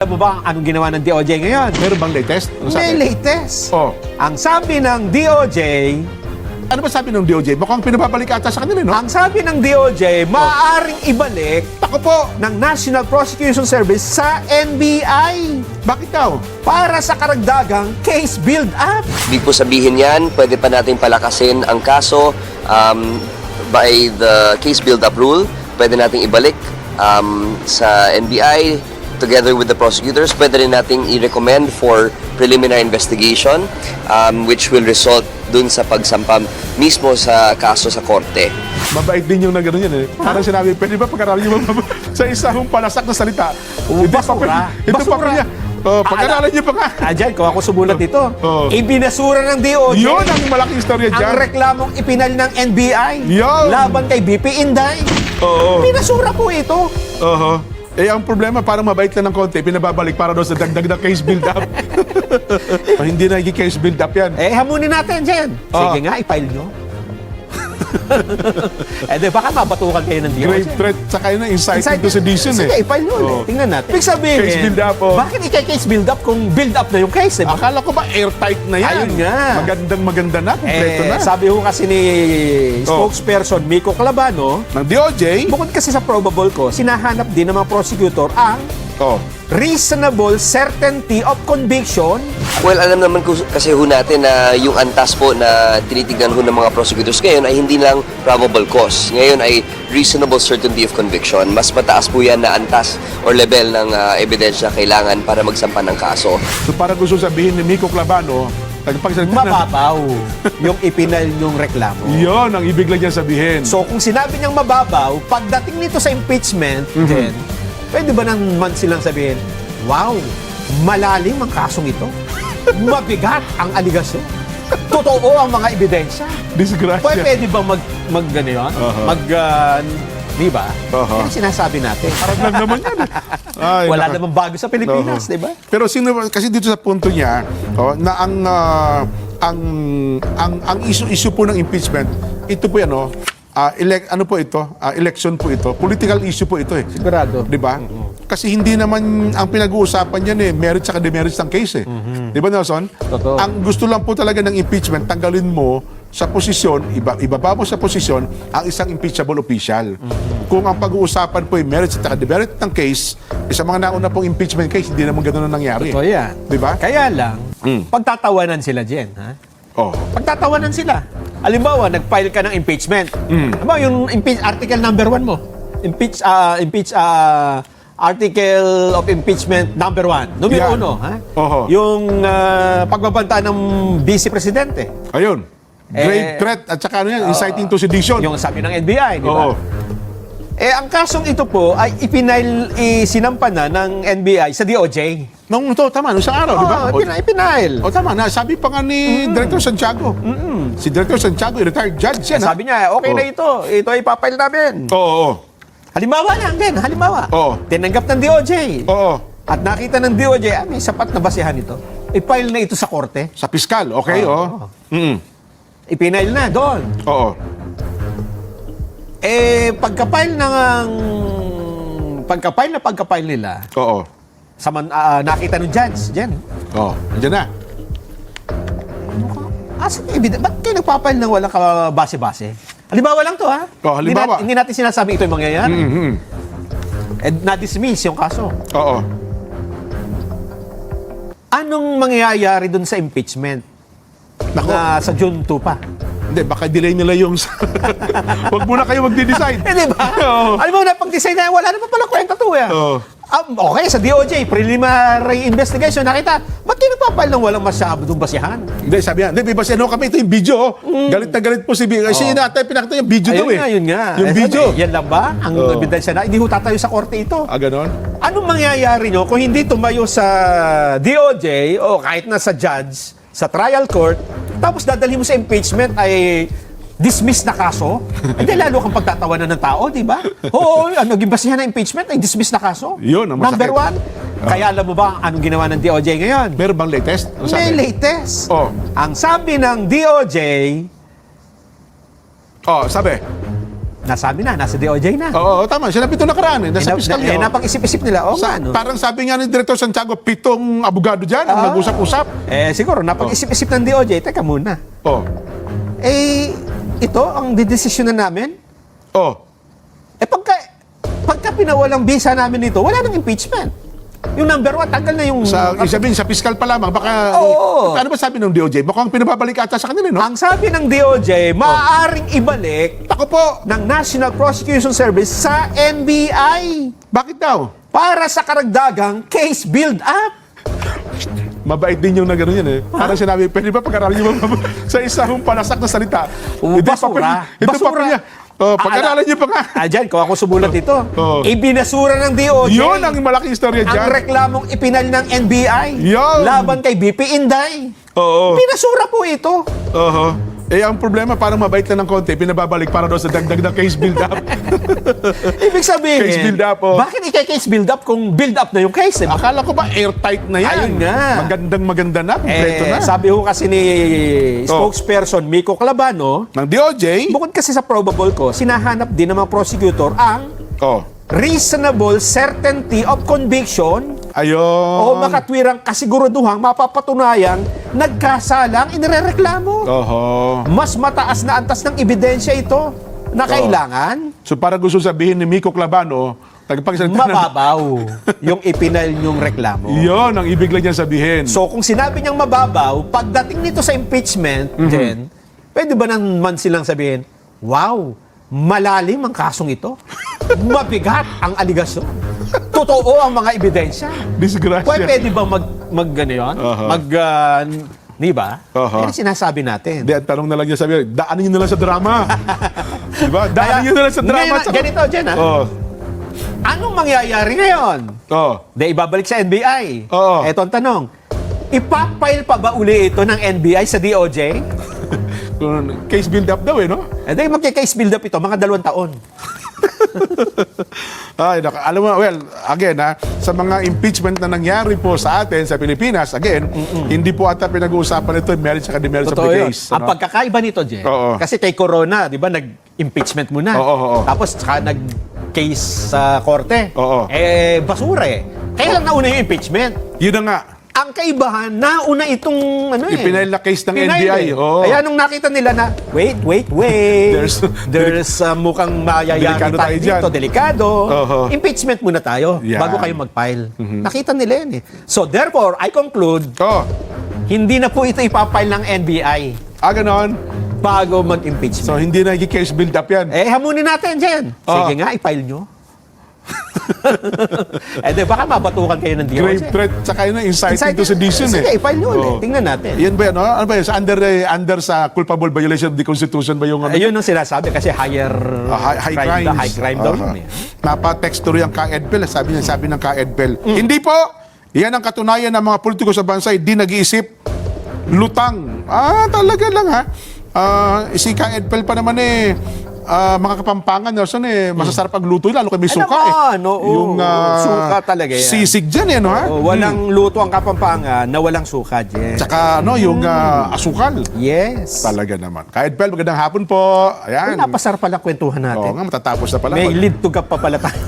Alam mo ba anong ginawa ng DOJ ngayon? Meron bang latest? Ano May sabi? latest. Oh. Ang sabi ng DOJ, Ano ba sabi ng DOJ? Mukhang pinababalik ata sa kanila, no? ang sabi ng DOJ, maaaring ibalik Ako po! ng National Prosecution Service sa NBI Bakit daw? para sa karagdagang case build-up. Ibig po sabihin yan, pwede pa natin palakasin ang kaso by the case build-up rule. Pwede nating ibalik sa NBI together with the prosecutors. Pwede rin nating i-recommend for preliminary investigation which will result dun sa pagsampa mismo sa kaso sa korte. Mabait din yung nagano yan eh. Parang sinabi, pwede ba pag-aralin niyo sa isang palasak na salita? Basura. Ito pa Basura. niya. Pag-aralan niyo pa nga. Diyan, kung ako sumulat ito, Oh. ibinasura ng DOJ Yun ang malaking istorya ang dyan. reklamong ipinal ng NBI Yun. laban kay BP Inday. Oo. Binasura po ito. Oo. Eh, ang problema, parang mabait lang ng konti, pinababalik para daw sa dagdag na case build-up. Hindi na case build-up yan. Hamunin natin dyan. Sige nga, i-file nyo. Baka mabatukan kayo ng DOJ. Grave threat, saka yun na inciting to sedition Sige, eh. i-file nyo ulit. Oo. Tingnan natin. Ibig sabihin, Case build-up, oh. bakit i-case build-up kung build-up na yung case? Diba? Akala ko ba airtight na yan? Ayun nga. Magandang maganda na, kompleto na. Sabi ko kasi ni spokesperson Miko Calabano, Ng DOJ, bukod kasi sa probable cause, sinahanap din ng mga prosecutor ang reasonable certainty of conviction. Well, alam naman kasi ho natin na yung antas po na tinitignan ho ng mga prosecutors ngayon ay hindi lang probable cause. Ngayon ay reasonable certainty of conviction. Mas mataas po yan na antas or level ng ebidensya kailangan para magsampa ng kaso. so para gusto sabihin ni Miko Calabano, Mababaw yung ipinal yung reklamo. Yun ang ibig lang niya sabihin. So kung sinabi niyang mababaw, pagdating nito sa impeachment, then, pwede ba naman silang sabihin, wow, malalim ang kasong ito. Mabigat ang aligasyon. Totoo ang mga ebidensya. Disgrasya. Pwede ba gano yun? Di ba? Yan ang sinasabi natin. Parang lang naman yan. Ay, Wala namang bago sa Pilipinas, di ba? Pero kasi dito sa punto niya, na ang issue po ng impeachment, ito po yan, ano po ito? Election po ito. Political issue po ito eh. Sigurado. Di ba? Kasi hindi naman ang pinag-uusapan yan eh, merits at demerits ng case eh. Di ba, Nelson? Totoo. Ang gusto lang po talaga ng impeachment, tanggalin mo sa posisyon, ibaba mo sa posisyon ang isang impeachable official. Kung ang pag-uusapan po ay merits at demerits ng case, sa mga nauna pong impeachment case, hindi naman gano'n ang nangyari. Totoo yan. Di ba? Kaya lang, pagtatawanan sila dyan, ha? Pagtatawanan sila. Halimbawa, nag-file ka ng impeachment. Halimbawa, yung article number 1 mo. Article of impeachment number 1. Numero 1, ha? Yung pagbabanta ng vice presidente. Ayun. Grave threat at saka ano yan, inciting to sedition. Yung sabi ng NBI, di ba? Ang kasong ito po ay isinampa na ng NBI sa DOJ. Tama, nung isang araw, di ba? Ipinail. Tama na. Sabi pa nga ni Director Santiago. Si Director Santiago, retired judge yan. Sabi niya, okay na ito. Ito ay ipapail namin. Halimbawa lang din, halimbawa. Tinanggap ng DOJ. At nakita ng DOJ, may sapat na basihan ito. I-file na ito sa korte. Sa piskal, okay, Ipinail na doon. Pagka-file nila, nakita ng judge, dyan. Diyan na. Ba't kayo nagpapail ng walang base-base? Halimbawa lang to, ha? Halimbawa. Hindi natin sinasabi ito yung mangyayari. Na-dismiss yung kaso. Anong mangyayari dun sa impeachment? Na sa June 2 pa. Hindi, baka delay nila yung... Huwag muna kayo magde-decide. Di ba? Alam mo na, pag-decide na, wala naman pala kwenta to, eh. Okay, sa DOJ, preliminary investigation, nakita, ba't kayo nagpapail ng walang masyadong basihan? Hindi, sabi yan. Hindi, basihan kami, ito yung video. Galit na galit po si Big. Kasi natin, pinakita yung video daw eh. Yun nga. Yung video. Yan lang ba? Ang ebidensya na, hindi ho tatayo sa korte ito. Ganon? Anong mangyayari nyo kung hindi tumayo sa DOJ o kahit na sa judge, sa trial court, tapos dadalhin mo sa impeachment ay dismiss na kaso? Hindi lalo kang pagtatawanan ng tao, di ba? Oo, naging basihan na impeachment ay dismiss na kaso. Yun, ang masakit. Number 1. Kaya alam mo ba anong ginawa ng DOJ ngayon? Meron bang latest? Ano May sabi? latest. Oh. Ang sabi ng DOJ, Sabi? nasabi na, nasa DOJ na. Oo, tama. Sinabi ito nakaraan eh. Nasa piskalya. Napag-isip-isip nila, Parang sabi nga ni Director Santiago, 7 abogado dyan ang nag-usap-usap. siguro, napag-isip-isip ng DOJ, teka muna. Oh. Ito, ang didesisyonan namin, Oh. pagka pinawalang bisa namin ito, wala nang impeachment. Yung number 1, tanggal na yung... Sabihin, sa piskal pa lamang, baka... Oo. Ano ba sabi ng DOJ? Mukhang pinababalik ata sa kanila, no? Ang sabi ng DOJ, maaaring ibalik Ako po, ng National Prosecution Service sa NBI bakit daw? para sa karagdagang case build-up. Mabait din yung nagano yan eh. Parang sinabi, pwede ba pag-aralin nyo sa isang palasak na salita? Basura. Ito Basura. pa niya. Pag-aralan nyo pa nga. Diyan, kung ako sumulat ito, Oo. ibinasura ng DOJ Yun ang malaking istorya ang dyan. reklamong ipinal ng NBI Yun. laban kay BP Inday. Oo. Binasura po ito. Ang problema, parang mabait lang ng konti, pinababalik para doon sa dagdag na case build-up. Ibig sabihin, Case build-up, bakit i-case build-up kung build-up na yung case? Akala ko ba airtight na yan? Ayun nga. Maganda na, kompleto na. Sabi ho kasi ni spokesperson Miko Calabano, Ng DOJ, bukod kasi sa probable ko, sinahanap din ng mga prosecutor ang reasonable certainty of conviction ayun. o makatwirang kasiguraduhang mapapatunayang nagkasalang inirereklamo. Mas mataas na antas ng ebidensya ito na kailangan So para gusto sabihin ni Miko Clabano, tagapagsalita na, mababaw yung ipinal niyong reklamo. yun ang ibig lang niya sabihin. So kung sinabi niyang mababaw, pagdating nito sa impeachment, then, pwede ba naman silang sabihin, wow, malalim ang kasong ito. Mabigat ang aligasyon. Totoo ang mga ebidensya. Disgrasya. Pwede ba mag yun? Di ba? Yan ang sinasabi natin. Hindi, ang tanong na lang niya sabi, daanin niyo na lang sa drama. Diba? Daanin niyo na lang sa drama. Ngayon, ganito, Jen, ha? Anong mangyayari ngayon? Ibabalik sa NBI. Eto ang tanong. Ipapile pa ba uli ito ng NBI sa DOJ? Case build-up daw no? Magkikase build-up ito, mga 2 taon. Alam mo, well, again, sa mga impeachment na nangyari po sa atin, sa Pilipinas, again, hindi po ata pinag-uusapan ito, merits at demerits of Totoo the yun. case. Ang pagkakaiba nito, Jen, kasi kay Corona, di ba, nag-impeachment muna. Tapos, saka nag-case sa korte. Basura eh. Kaya lang nauna yung impeachment. Yun na nga. Ang kaibahan, nauna itong Ipinail na case ng Pinail NBI. Kaya nung nakita nila na, wait. There's mukhang mayayari Delikado tayo tayo dyan. dito, delikado. Impeachment muna tayo bago kayo mag-file. Nakita nila yun eh. So therefore, I conclude, hindi na po ito ipapile ng NBI Ganon. bago mag-impeachment. So, hindi na case build-up yan. Hamunin natin dyan. Sige nga, i-file nyo. Baka mabatukan kayo ng DOJ. Grave threat, saka yun inciting to sedition Sige, i-file nyo ulit. Tingnan natin. Yan ba yan? Ano ba yan? Under sa culpable violation of the Constitution ba yung... Ayun ang sinasabi kasi higher high crimes. High crime daw yun eh. Napa-texture yung ka-EDPEL. Sabi ng ka-EDPEL. Hindi po! Yan ang katunayan ng mga politiko sa bansa, hindi nag-iisip. Lutang. Talaga lang ha. Si ka-EDPEL pa naman mga Kapampangan, Nelson, masasarap ang luto, lalo kay may suka yung suka talaga yan. Sisig dyan ha? Walang luto ang Kapampangan na walang suka, Jen. Tsaka yung asukal. Yes. Talaga naman. Ka-EDPEL, magandang hapon po. Ayan. Napasarap pala kwentuhan natin. Oo nga, matatapos na pala. May lead to gap pa pala tayo.